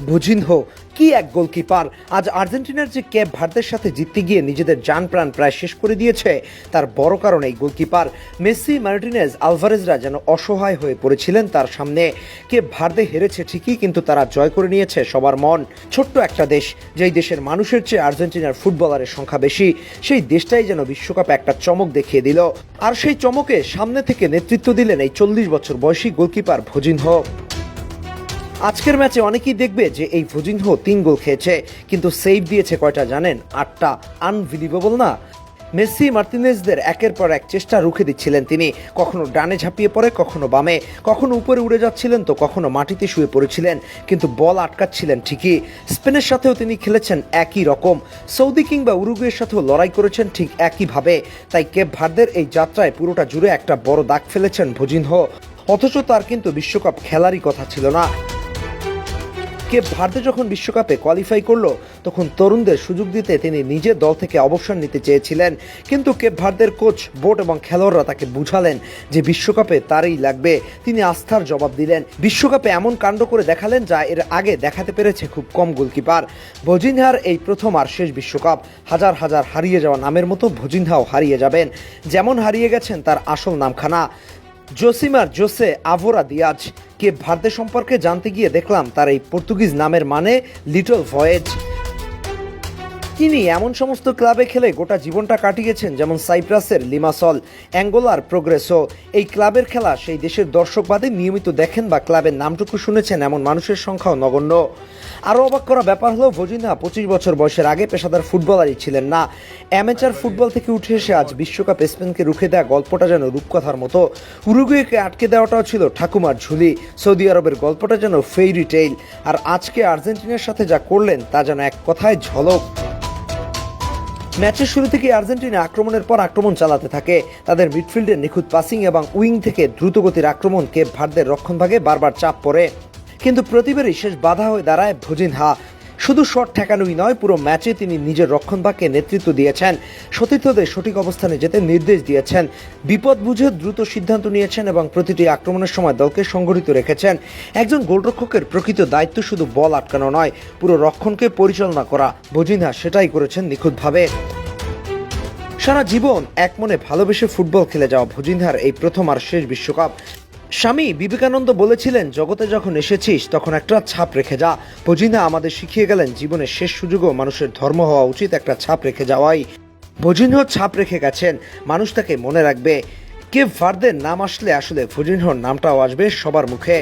বুজিনহো কি এক গোলকিপার! আজ আর্জেন্টিনার যে কেপ ভার্দের সাথে জিততে গিয়ে নিজেদের জান প্রাণ প্রায় শেষ করে দিয়েছে, তার বড় কারণ এই গোলকিপার। মেসি, মার্টিনেজ, আলভারেজরা যেন অসহায় হয়ে পড়েছিলেন তার সামনে। কেপ ভার্দে হেরেছে ঠিকই, কিন্তু তারা জয় করে নিয়েছে সবার মন। ছোট্ট একটা দেশ, যেই দেশের মানুষের চেয়ে আর্জেন্টিনার ফুটবলারের সংখ্যা বেশি, সেই দেশটাই যেন বিশ্বকাপে একটা চমক দেখিয়ে দিল। আর সেই চমকে সামনে থেকে নেতৃত্ব দিলেন এই 40 বছর বয়সী গোলকিপার ভুজিনহো। আজকের ম্যাচে অনেকেই দেখবে যে এই ভুজিনহো 3 গোল খেয়েছে, কিন্তু সেভ দিয়েছে কয়টা জানেন? 8টা। আনবিলিভেবল না? মেসি, মার্টিনেজদের একের পর এক চেষ্টা রুখে দিচ্ছিলেন তিনি। কখনো ডানে ঝাঁপিয়ে পড়ে, কখনো বামে, কখনো উপরে উড়ে যাচ্ছিলেন, তো কখনো মাটিতে শুয়ে পড়েছিলেন, কিন্তু বল আটকাচ্ছিলেন ঠিকই। স্পেনের সাথেও তিনি খেলেছেন একই রকম, সৌদি কিংবা উরুগুয়ের সাথেও লড়াই করেছেন ঠিক একইভাবে। তাই কেপ ভার্দের এই যাত্রায় পুরোটা জুড়ে একটা বড় দাগ ফেলেছেন ভুজিনহো। অথচ তার কিন্তু বিশ্বকাপ খেলারই কথা ছিল না। কেপ ভার্দে যখন বিশ্বকাপে কোয়ালিফাই করলো, তখন তরুণদের সুযোগ দিতে তিনি নিজের দল থেকে অবসর নিতে চেয়েছিলেন, কিন্তু কেপ ভার্দের কোচ, বোর্ড এবং খেলোয়াড়রা তাকে বুঝালেন যে বিশ্বকাপে তারই লাগবে। তিনি আস্থার জবাব দিলেন, বিশ্বকাপে এমন কাণ্ড করে দেখালেন যা এর আগে দেখাতে পেরেছে খুব কম গোলকিপার। ভুজিনহার এই প্রথম আর শেষ বিশ্বকাপ। হাজার হাজার হারিয়ে যাওয়া নামের মতো ভুজিনহাও হারিয়ে যাবেন, যেমন হারিয়ে গেছেন তার আসল নামখানা, Josimar Jose Evora Dias. Cape Verde সম্পর্কে জানতে গিয়ে দেখলাম তার এই পর্তুগিজ নামের মানে লিটল ভয়েজ। তিনি এমন সমস্ত ক্লাবে খেলে গোটা জীবনটা কাটিয়েছেন, যেমন সাইপ্রাসের লিমাসল, অ্যাঙ্গোলার প্রোগ্রেসো। এই ক্লাবের খেলা সেই দেশের দর্শক বাদে নিয়মিত দেখেন বা ক্লাবের নামটুকু শুনেছেন এমন মানুষের সংখ্যাও নগণ্য। আরও অবাক করা ব্যাপার হলো, ভুজিনহো 25 বছর বয়সের আগে পেশাদার ফুটবলারই ছিলেন না। অ্যামেচার ফুটবল থেকে উঠে এসে আজ বিশ্বকাপ স্পেনকে রুখে দেওয়া গল্পটা যেন রূপকথার মতো। উরুগুয়েকে আটকে দেওয়াটাও ছিল ঠাকুমার ঝুলি। সৌদি আরবের গল্পটা যেন ফেইরি টেইল। আর আজকে আর্জেন্টিনার সাথে যা করলেন তা যেন এক কথায় ঝলক। ম্যাচের শুরু থেকে আর্জেন্টিনা আক্রমণের পর আক্রমণ চালাতে থাকে। তাদের মিডফিল্ডের নিখুঁত পাসিং এবং উইং থেকে দ্রুতগতির আক্রমণ কেপ ভার্দের রক্ষণভাগে বারবার চাপ পড়ে, কিন্তু প্রতিবারই শেষ বাধা হয়ে দাঁড়ায় ভুজিনহো। শুধু শট ঠেকানোই নয়, পুরো ম্যাচে তিনি নিজের রক্ষণভাগকে নেতৃত্ব দিয়েছেন, সতীর্থদের সঠিক অবস্থানে যেতে নির্দেশ দিয়েছেন, বিপদ বুঝে দ্রুত সিদ্ধান্ত নিয়েছেন এবং প্রতিটি আক্রমণের সময় দলকে সংগঠিত রেখেছেন। একজন গোলরক্ষকের প্রকৃত দায়িত্ব শুধু বল আটকানো নয়, পুরো রক্ষণকে পরিচালনা করা। ভুজিনহো সেটাই করেছেন নিখুঁতভাবে। সারা জীবন এক মনে ভালোবেসে ফুটবল খেলে যাওয়া ভুজিনহোর এই প্রথম আর শেষ বিশ্বকাপ। স্বামী বিবেকানন্দ বলেছিলেন, জগতে যখন এসেছিস তখন একটা ছাপ রেখে যা। ভুজিনহো আমাদের শিখিয়ে গেলেন, জীবনের শেষ সুযোগও মানুষের ধর্ম হওয়া উচিত একটা ছাপ রেখে যাওয়াই। ভুজিনহো ছাপ রেখে গেছেন, মানুষ তাকে মনে রাখবে। কেপ ভার্দের নাম আসলে ভুজিনহোর নামটাও আসবে সবার মুখে।